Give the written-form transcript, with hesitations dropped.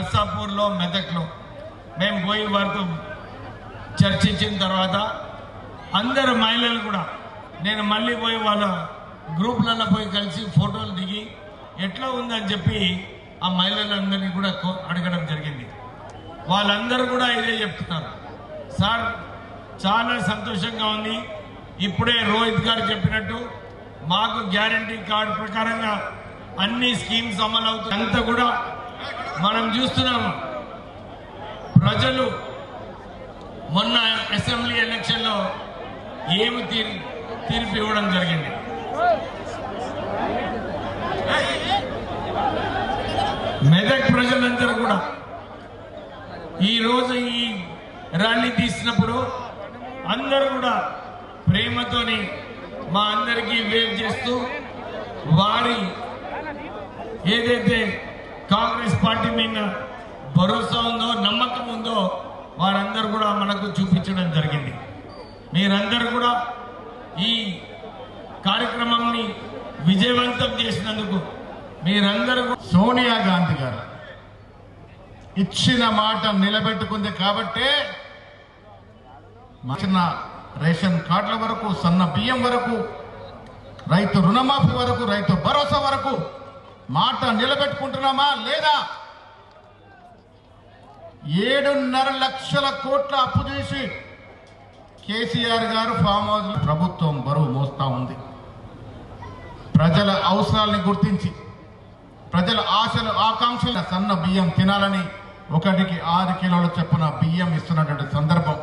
నర్సాపూర్లో మెదక్లో మేము పోయి వారితో చర్చించిన తర్వాత అందరు మహిళలు కూడా నేను మళ్ళీ పోయి వాళ్ళ గ్రూప్లలో పోయి కలిసి ఫోటోలు దిగి ఎట్లా ఉందని చెప్పి ఆ మహిళలందరినీ కూడా అడగడం జరిగింది. వాళ్ళందరూ కూడా ఇదే చెప్తున్నారు, సార్ చాలా సంతోషంగా ఉంది, ఇప్పుడే రోహిత్ గారు చెప్పినట్టు మాకు గ్యారంటీ కార్డు ప్రకారంగా అన్ని స్కీమ్స్ అమలు అవుతాయి. అంతా కూడా మనం చూస్తున్నాము. ప్రజలు మొన్న అసెంబ్లీ ఎలక్షన్లో ఏమి తీర్పు ఇవ్వడం జరిగింది. మెదక్ ప్రజలందరూ కూడా ఈరోజు ఈ ర్యాలీ తీసినప్పుడు అందరూ కూడా ప్రేమతోని మా అందరికీ వేవ్ చేస్తూ వారి ఏదైతే కాంగ్రెస్ పార్టీ మీద భరోసా ఉందో నమ్మకం ఉందో వారందరూ కూడా మనకు చూపించడం జరిగింది. మీరందరూ కూడా ఈ కార్యక్రమాన్ని విజయవంతం చేసినందుకు మీరందరూ సోనియా గాంధీ గారు ఇచ్చిన మాట నిలబెట్టుకుంది కాబట్టే చిన్న రేషన్ కార్డుల వరకు, సన్న బియ్యం వరకు, రైతు రుణమాఫీ వరకు, రైతు భరోసా వరకు మాట నిలబెట్టుకుంటున్నామా లేదా? 7.5 లక్షల కోట్ల అప్పు చేసి కేసీఆర్ గారు ఫామ్ హౌస్ ప్రభుత్వం బరువు మోస్తా ఉంది. ప్రజల అవసరాలని గుర్తించి ప్రజల ఆశలు ఆకాంక్షలు సన్న బియ్యం తినాలని 1కి 6 కిలోల చొప్పున బియ్యం ఇస్తున్నటువంటి సందర్భం